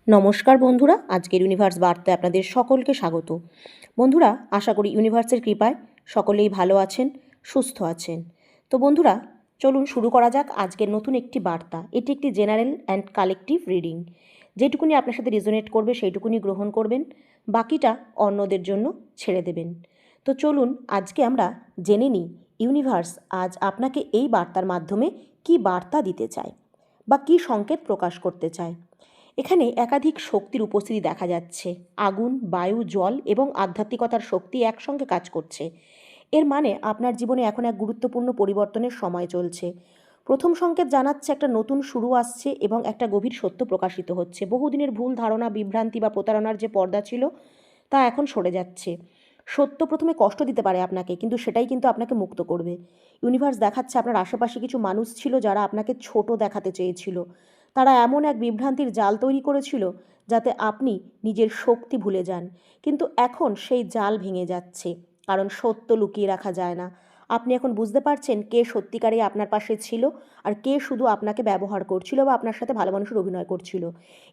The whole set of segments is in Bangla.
নমস্কার বন্ধুরা, আজকের ইউনিভার্স বার্তায় আপনাদের সকলকে স্বাগত। বন্ধুরা, আশা করি ইউনিভার্সের কৃপায় সকলেই ভালো আছেন, সুস্থ আছেন। তো বন্ধুরা, চলুন শুরু করা যাক আজকের নতুন একটি বার্তা। এটি একটি জেনারেল অ্যান্ড কালেকটিভ রিডিং। যেটুকুনি আপনার সাথে রেজোনেট করবে সেইটুকুনি গ্রহণ করবেন, বাকিটা অন্যদের জন্য ছেড়ে দেবেন। তো চলুন আজকে আমরা জেনে নিই ইউনিভার্স আজ আপনাকে এই বার্তার মাধ্যমে কী বার্তা দিতে চায় বা কী সংকেত প্রকাশ করতে চায়। এখানে একাধিক শক্তির উপস্থিতি দেখা যাচ্ছে। আগুন, বায়ু, জল এবং আধ্যাত্মিকতার শক্তি একসঙ্গে কাজ করছে। এর মানে আপনার জীবনে এখন এক গুরুত্বপূর্ণ পরিবর্তনের সময় চলছে। প্রথম সংকেত জানাচ্ছে একটা নতুন শুরু আসছে এবং একটা গভীর সত্য প্রকাশিত হচ্ছে। বহুদিনের ভুল ধারণা, বিভ্রান্তি বা প্রতারণার যে পর্দা ছিল তা এখন সরে যাচ্ছে। সত্য প্রথমে কষ্ট দিতে পারে আপনাকে, কিন্তু সেটাই কিন্তু আপনাকে মুক্ত করবে। ইউনিভার্স দেখাচ্ছে আপনার আশেপাশে কিছু মানুষ ছিল যারা আপনাকে ছোট দেখাতে চেয়েছিল। তারা এমন এক বিভ্রান্তির জাল তৈরি করেছিল যাতে আপনি নিজের শক্তি ভুলে যান। কিন্তু এখন সেই জাল ভেঙে যাচ্ছে, কারণ সত্য লুকিয়ে রাখা যায় না। আপনি এখন বুঝতে পারছেন কে সত্যিকারে আপনার পাশে ছিল আর কে শুধু আপনাকে ব্যবহার করছিল বা আপনার সাথে ভালো মানুষের অভিনয় করছিল।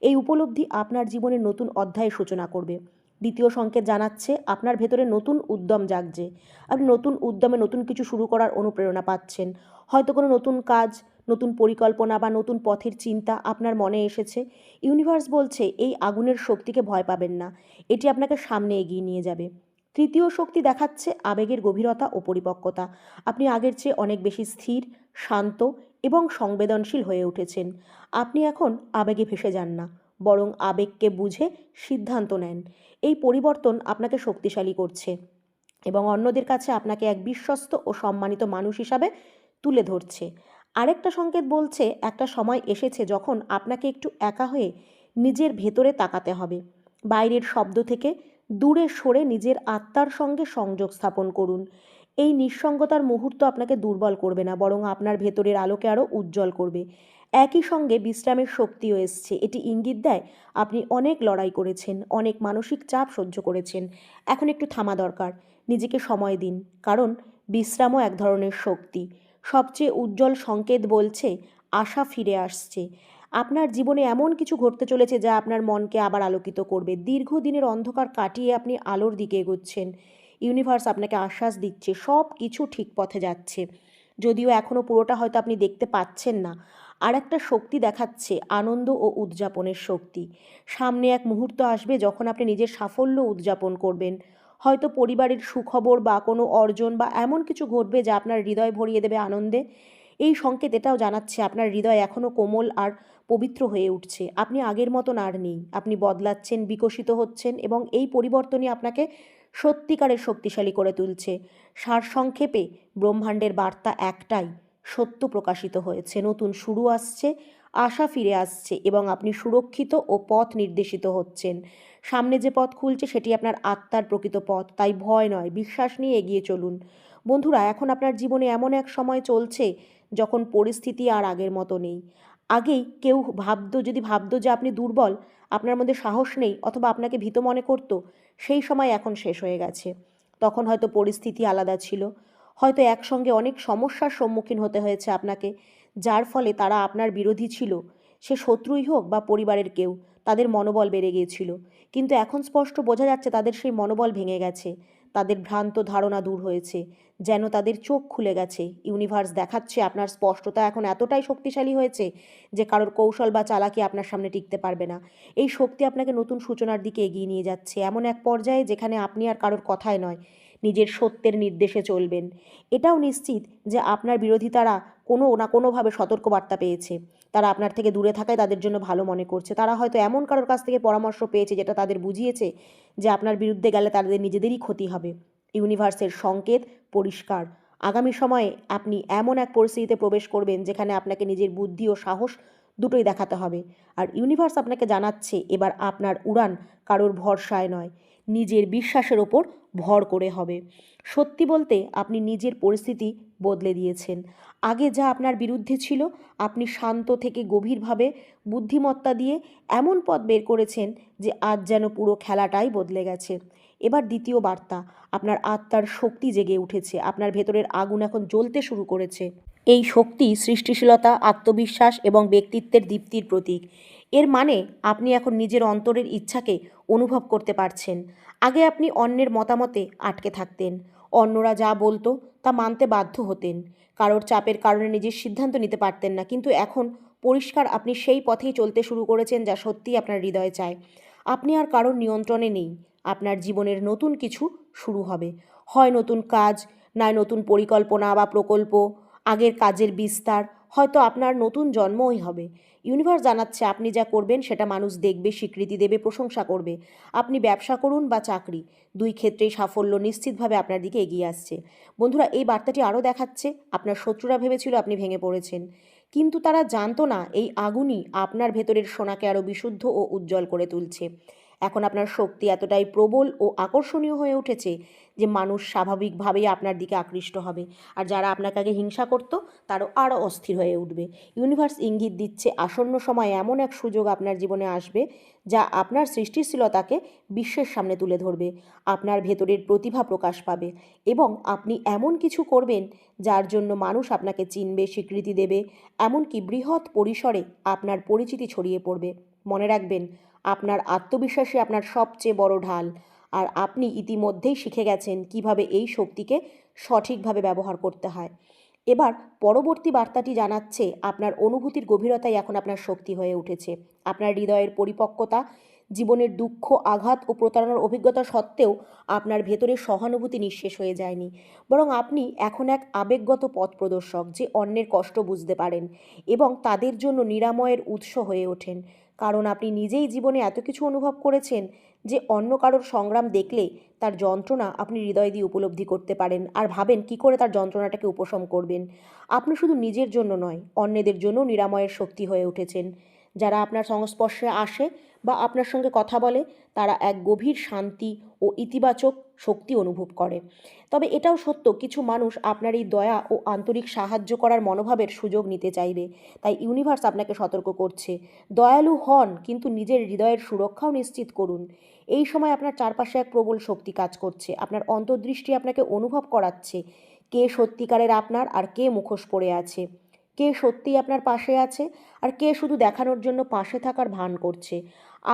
এই উপলব্ধি আপনার জীবনের নতুন অধ্যায়ের সূচনা করবে। দ্বিতীয় সংকেত জানাচ্ছে আপনার ভেতরে নতুন উদ্যম জাগছে। আপনি নতুন উদ্যমে নতুন কিছু শুরু করার অনুপ্রেরণা পাচ্ছেন। হয়তো কোনো নতুন কাজ, নতুন পরিকল্পনা বা নতুন পথের চিন্তা আপনার মনে এসেছে। ইউনিভার্স বলছে এই আগুনের শক্তিকে ভয় পাবেন না, এটি আপনাকে সামনে এগিয়ে নিয়ে যাবে। তৃতীয় শক্তি দেখাচ্ছে আবেগের গভীরতা ও পরিপক্কতা। আপনি আগের চেয়ে অনেক বেশি স্থির, শান্ত এবং সংবেদনশীল হয়ে উঠেছেন। আপনি এখন আবেগে ভেসে যান না, বরং আবেগকে বুঝে সিদ্ধান্ত নেন। এই পরিবর্তন আপনাকে শক্তিশালী করছে এবং অন্যদের কাছে আপনাকে এক বিশ্বস্ত ও সম্মানিত মানুষ হিসাবে তুলে ধরছে। আরেকটা সংকেত বলছে একটা সময় এসেছে যখন আপনাকে একটু একা হয়ে নিজের ভেতরে তাকাতে হবে। বাইরের শব্দ থেকে দূরে সরে নিজের আত্মার সঙ্গে সংযোগ স্থাপন করুন। এই নিঃসঙ্গতার মুহূর্ত আপনাকে দুর্বল করবে না, বরং আপনার ভেতরের আলোকে আরও উজ্জ্বল করবে। একই সঙ্গে বিশ্রামের শক্তিও এসছে। এটি ইঙ্গিত দেয় আপনি অনেক লড়াই করেছেন, অনেক মানসিক চাপ সহ্য করেছেন। এখন একটু থামা দরকার। নিজেকে সময় দিন, কারণ বিশ্রামও এক ধরনের শক্তি। সবচেয়ে উজ্জ্বল সংকেত বলছে আশা ফিরে আসছে। আপনার জীবনে এমন কিছু ঘটতে চলেছে যা আপনার মনকে আবার আলোকিত করবে। দীর্ঘদিনের অন্ধকার কাটিয়ে আপনি আলোর দিকে এগোচ্ছেন। ইউনিভার্স আপনাকে আশ্বাস দিচ্ছে সব কিছু ঠিক পথে যাচ্ছে, যদিও এখনও পুরোটা হয়তো আপনি দেখতে পাচ্ছেন না। আর একটা শক্তি দেখাচ্ছে আনন্দ ও উদযাপনের শক্তি। সামনে এক মুহূর্ত আসবে যখন আপনি নিজের সাফল্য উদযাপন করবেন। হয়তো পরিবারের সুখবর বা কোনো অর্জন বা এমন কিছু ঘটবে যা আপনার হৃদয় ভরিয়ে দেবে আনন্দে। এই সংকেত এটাও জানাচ্ছে আপনার হৃদয় এখনও কোমল আর পবিত্র হয়ে উঠছে। আপনি আগের মতন আর নেই, আপনি বদলাচ্ছেন, বিকশিত হচ্ছেন এবং এই পরিবর্তনই আপনাকে সত্যিকারের শক্তিশালী করে তুলছে। সারসংক্ষেপে ব্রহ্মাণ্ডের বার্তা একটাই, সত্য প্রকাশিত হয়েছে, নতুন শুরু আসছে, আশা ফিরে আসছে এবং আপনি সুরক্ষিত ও পথ নির্দেশিত হচ্ছেন। সামনে যে পথ খুলছে সেটি আপনার আত্মার প্রকৃত পথ, তাই ভয় নয়, বিশ্বাস নিয়ে এগিয়ে চলুন। বন্ধুরা, এখন আপনার জীবনে এমন এক সময় চলছে যখন পরিস্থিতি আর আগের মতো নেই। আগেই কেউ যদি ভাবতো যে আপনি দুর্বল, আপনার মধ্যে সাহস নেই অথবা আপনাকে ভীত মনে করতো, সেই সময় এখন শেষ হয়ে গেছে। তখন হয়তো পরিস্থিতি আলাদা ছিল, হয়তো একসঙ্গে অনেক সমস্যার সম্মুখীন হতে হয়েছে আপনাকে, যার ফলে তারা আপনার বিরোধী ছিল। সে শত্রুই হোক বা পরিবারের কেউ, তাদের মনোবল বেড়ে গিয়েছিল। কিন্তু এখন স্পষ্ট বোঝা যাচ্ছে তাদের সেই মনোবল ভেঙে গেছে, তাদের ভ্রান্ত ধারণা দূর হয়েছে, যেন তাদের চোখ খুলে গেছে। ইউনিভার্স দেখাচ্ছে আপনার স্পষ্টতা এখন এতটাই শক্তিশালী হয়েছে যে কারোর কৌশল বা চালাকি আপনার সামনে টিকতে পারবে না। এই শক্তি আপনাকে নতুন সূচনার দিকে এগিয়ে নিয়ে যাচ্ছে, এমন এক পর্যায়ে যেখানে আপনি আর কারোর কথায় নয়, নিজের সত্যের নির্দেশে চলবেন। এটাও নিশ্চিত যে আপনার বিরোধিতারা কোনো না কোনোভাবে সতর্কবার্তা পেয়েছে। তারা আপনার থেকে দূরে থাকায় তাদের জন্য ভালো মনে করছে। তারা হয়তো এমন কারোর কাছ থেকে পরামর্শ পেয়েছে যেটা তাদের বুঝিয়েছে যে আপনার বিরুদ্ধে গেলে তাদের নিজেদেরই ক্ষতি হবে। ইউনিভার্সের সংকেত পরিষ্কার, আগামী সময়ে আপনি এমন এক পরিস্থিতিতে প্রবেশ করবেন যেখানে আপনাকে নিজের বুদ্ধি ও সাহস দুটোই দেখাতে হবে। আর ইউনিভার্স আপনাকে জানাচ্ছে এবার আপনার উড়ান কারোর ভরসায় নয়, নিজের বিশ্বাসের ওপর ভর করে হবে। সত্যি বলতে আপনি নিজের পরিস্থিতি বদলে দিয়েছেন। আগে যা আপনার বিরুদ্ধে ছিল, আপনি শান্ত থেকে গভীরভাবে বুদ্ধিমত্তা দিয়ে এমন পথ বের করেছেন যে আজ যেন পুরো খেলাটাই বদলে গেছে। এবার দ্বিতীয় বার্তা, আপনার আত্মার শক্তি জেগে উঠেছে, আপনার ভেতরের আগুন এখন জ্বলতে শুরু করেছে। এই শক্তি সৃষ্টিশীলতা, আত্মবিশ্বাস এবং ব্যক্তিত্বের দীপ্তির প্রতীক। এর মানে আপনি এখন নিজের অন্তরের ইচ্ছাকে অনুভব করতে পারছেন। আগে আপনি অন্যের মতামতে আটকে থাকতেন, অন্যরা যা বলতো তা মানতে বাধ্য হতেন, কারোর চাপের কারণে নিজের সিদ্ধান্ত নিতে পারতেন না। কিন্তু এখন পরিষ্কার আপনি সেই পথেই চলতে শুরু করেছেন যা সত্যিই আপনার হৃদয় চায়। আপনি আর কারোর নিয়ন্ত্রণে নেই। আপনার জীবনের নতুন কিছু শুরু হবে, হয় নতুন কাজ, নয় নতুন পরিকল্পনা বা প্রকল্প, আগের কাজের বিস্তার, হয়তো আপনার নতুন জন্মই হবে। ইউনিভার্স জানাচ্ছে আপনি যা করবেন সেটা মানুষ দেখবে, স্বীকৃতি দেবে, প্রশংসা করবে। আপনি ব্যবসা করুন বা চাকরি, দুই ক্ষেত্রেই সাফল্য নিশ্চিতভাবে আপনার দিকে এগিয়ে আসছে। বন্ধুরা, এই বার্তাটি আরও দেখাচ্ছে আপনার শত্রুরা ভেবেছিল আপনি ভেঙে পড়েছেন, কিন্তু তারা জানতো না এই আগুনই আপনার ভেতরের সোনাকে আরও বিশুদ্ধ ও উজ্জ্বল করে তুলছে। এখন আপনার শক্তি এতটাই প্রবল ও আকর্ষণীয় হয়ে উঠেছে যে মানুষ স্বাভাবিকভাবেই আপনার দিকে আকৃষ্ট হবে, আর যারা আপনাকে আগে হিংসা করতো তারও আরও অস্থির হয়ে উঠবে। ইউনিভার্স ইঙ্গিত দিচ্ছে আসন্ন সময়ে এমন এক সুযোগ আপনার জীবনে আসবে যা আপনার সৃষ্টিশীলতাকে বিশ্বের সামনে তুলে ধরবে। আপনার ভেতরের প্রতিভা প্রকাশ পাবে এবং আপনি এমন কিছু করবেন যার জন্য মানুষ আপনাকে চিনবে, স্বীকৃতি দেবে, এমনকি বৃহৎ পরিসরে আপনার পরিচিতি ছড়িয়ে পড়বে। মনে রাখবেন, আপনার আত্মবিশ্বাসই আপনার সবচেয়ে বড় ঢাল, আর আপনি ইতিমধ্যেই শিখে গেছেন কিভাবে এই শক্তিকে সঠিকভাবে ব্যবহার করতে হয়। এবার পরবর্তী বার্তাটি জানাচ্ছে আপনার অনুভূতির গভীরতাই এখন আপনার শক্তি হয়ে উঠেছে। আপনার হৃদয়ের পরিপক্কতা, জীবনের দুঃখ, আঘাত ও প্রতারণার অভিজ্ঞতা সত্ত্বেও আপনার ভেতরে সহানুভূতি নিঃশেষ হয়ে যায়নি, বরং আপনি এখন এক আবেগগত পথ প্রদর্শক যে অন্যের কষ্ট বুঝতে পারেন এবং তাদের জন্য নিরাময়ের উৎস হয়ে ওঠেন। কারণ আপনি নিজেই জীবনে এত কিছু অনুভব করেছেন যে অন্য কারোর সংগ্রাম দেখলে তার যন্ত্রণা আপনি হৃদয় দিয়ে উপলব্ধি করতে পারেন আর ভাবেন কী করে তার যন্ত্রণাটাকে উপশম করবেন। আপনি শুধু নিজের জন্য নয়, অন্যদের জন্যও নিরাময়ের শক্তি হয়ে উঠেছেন। যারা আপনার সংস্পর্শে আসে বা আপনার সঙ্গে কথা বলে তারা এক গভীর শান্তি ও ইতিবাচক শক্তি অনুভব করে। তবে এটাও সত্য, কিছু মানুষ আপনার এই দয়া ও আন্তরিক সাহায্য করার মনোভাবের সুযোগ নিতে চাইবে। তাই ইউনিভার্স আপনাকে সতর্ক করছে, দয়ালু হন কিন্তু নিজের হৃদয়ের সুরক্ষাও নিশ্চিত করুন। এই সময় আপনার চারপাশে এক প্রবল শক্তি কাজ করছে, আপনার অন্তর্দৃষ্টি আপনাকে অনুভব করাচ্ছে কে সত্যিকারের আপনার আর কে মুখোশ পড়ে আছে, কে সত্যিই আপনার পাশে আছে আর কে শুধু দেখানোর জন্য পাশে থাকার ভান করছে।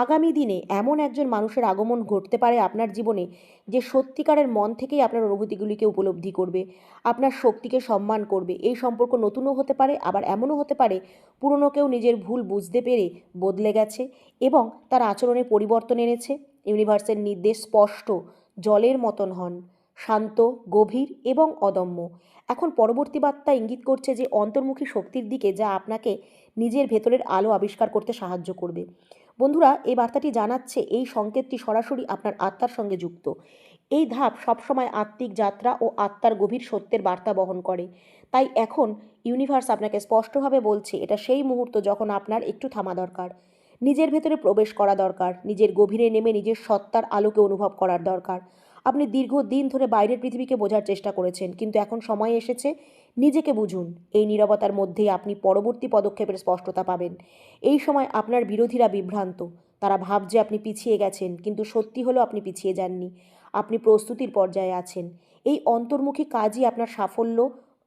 আগামী দিনে এমন একজন মানুষের আগমন ঘটতে পারে আপনার জীবনে যে সত্যিকারের মন থেকেই আপনার অনুভূতিগুলিকে উপলব্ধি করবে, আপনার শক্তিকে সম্মান করবে। এই সম্পর্ক নতুনও হতে পারে, আবার এমনও হতে পারে পুরনো কেউ নিজের ভুল বুঝতে পেরে বদলে গেছে এবং তার আচরণে পরিবর্তন এনেছে। ইউনিভার্সের নির্দেশ স্পষ্ট, জলের মতন হন, শান্ত, গভীর এবং অদম্য। এখন পরবর্তী বার্তা ইঙ্গিত করছে যে অন্তর্মুখী শক্তির দিকে যা আপনাকে নিজের ভেতরের আলো আবিষ্কার করতে সাহায্য করবে। বন্ধুরা, এই বার্তাটি জানাচ্ছে এই সংকেতটি সরাসরি আপনার আত্মার সঙ্গে যুক্ত। এই ধাপ সবসময় আত্মিক যাত্রা ও আত্মার গভীর সত্যের বার্তা বহন করে। তাই এখন ইউনিভার্স আপনাকে স্পষ্টভাবে বলছে এটা সেই মুহূর্ত যখন আপনার একটু থামা দরকার, নিজের ভেতরে প্রবেশ করা দরকার, নিজের গভীরে নেমে নিজের সত্তার আলোকে অনুভব করার দরকার। আপনি দীর্ঘদিন ধরে বাইরের পৃথিবীকে বোঝার চেষ্টা করেছেন, কিন্তু এখন সময় এসেছে নিজেকে বুঝুন। এই নীরবতার মধ্যেই আপনি পরবর্তী পদক্ষেপের স্পষ্টতা পাবেন। এই সময় আপনার বিরোধীরা বিভ্রান্ত, তারা ভাবছে আপনি পিছিয়ে গেছেন, কিন্তু সত্যি হলো আপনি পিছিয়ে যাননি, আপনি প্রস্তুতির পর্যায়ে আছেন। এই অন্তর্মুখী কাজই আপনার সাফল্য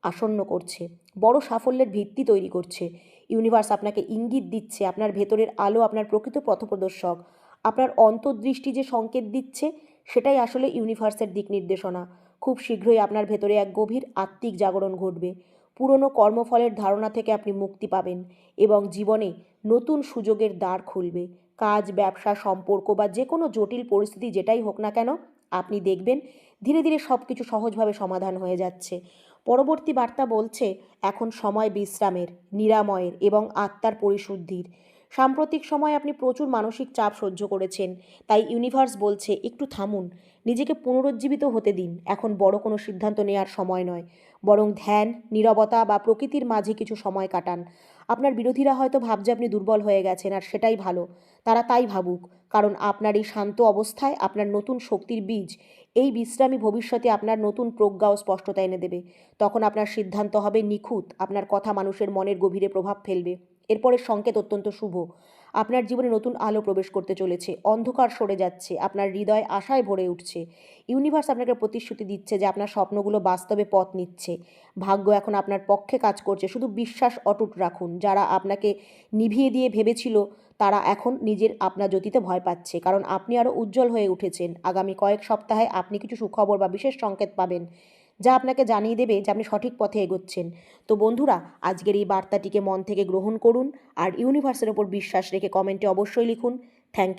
আসন্ন করছে, বড় সাফল্যের ভিত্তি তৈরি করছে। ইউনিভার্স আপনাকে ইঙ্গিত দিচ্ছে আপনার ভেতরের আলো আপনার প্রকৃত পথপ্রদর্শক। আপনার অন্তর্দৃষ্টি যে সংকেত দিচ্ছে সেটাই আসলে ইউনিভার্সের দিক নির্দেশনা। খুব শীঘ্রই আপনার ভেতরে এক গভীর আত্মিক জাগরণ ঘটবে, পুরনো কর্মফলের ধারণা থেকে আপনি মুক্তি পাবেন এবং জীবনে নতুন সুযোগের দ্বার খুলবে। কাজ, ব্যবসা, সম্পর্ক বা যে কোনো জটিল পরিস্থিতি যেটাই হোক না কেন, আপনি দেখবেন ধীরে ধীরে সব কিছু সহজভাবে সমাধান হয়ে যাচ্ছে। পরবর্তী বার্তা বলছে এখন সময় বিশ্রামের, নিরাময়ের এবং আত্মার পরিশুদ্ধির। সাম্প্রতিক সময়ে আপনি প্রচুর মানসিক চাপ সহ্য করেছেন, তাই ইউনিভার্স বলছে একটু থামুন, নিজেকে পুনরুজ্জীবিত হতে দিন। এখন বড় কোনো সিদ্ধান্ত নেওয়ার সময় নয়, বরং ধ্যান, নীরবতা বা প্রকৃতির মাঝে কিছু সময় কাটান। আপনার বিরোধীরা হয়তো ভাবছে আপনি দুর্বল হয়ে গেছেন, আর সেটাই ভালো, তারা তাই ভাবুক, কারণ আপনার এই শান্ত অবস্থায় আপনার নতুন শক্তির বীজ। এই বিশ্রামী ভবিষ্যতে আপনার নতুন প্রজ্ঞা ও স্পষ্টতা এনে দেবে। তখন আপনার সিদ্ধান্ত হবে নিখুঁত, আপনার কথা মানুষের মনের গভীরে প্রভাব ফেলবে। এরপরের সংকেত অত্যন্ত শুভ। আপনার জীবনে নতুন আলো প্রবেশ করতে চলেছে, অন্ধকার সরে যাচ্ছে, আপনার হৃদয় আশায় ভরে উঠছে। ইউনিভার্স আপনাকে প্রতিশ্রুতি দিচ্ছে যে আপনার স্বপ্নগুলো বাস্তবে পথ নিচ্ছে। ভাগ্য এখন আপনার পক্ষে কাজ করছে, শুধু বিশ্বাস অটুট রাখুন। যারা আপনাকে নিভিয়ে দিয়ে ভেবেছিল তারা এখন নিজের আপনার জ্যোতিতে ভয় পাচ্ছে, কারণ আপনি আরও উজ্জ্বল হয়ে উঠেছেন। আগামী কয়েক সপ্তাহে আপনি কিছু সুখবর বা বিশেষ সংকেত পাবেন, যা আপনাকে জানিয়ে দেবে যে আপনি সঠিক পথে এগোচ্ছেন। তো বন্ধুরা, আজকের এই বার্তাটিকে মন থেকে গ্রহণ করুন আর ইউনিভার্সের ওপর বিশ্বাস রেখে কমেন্টে অবশ্যই লিখুন থ্যাংক ইউ।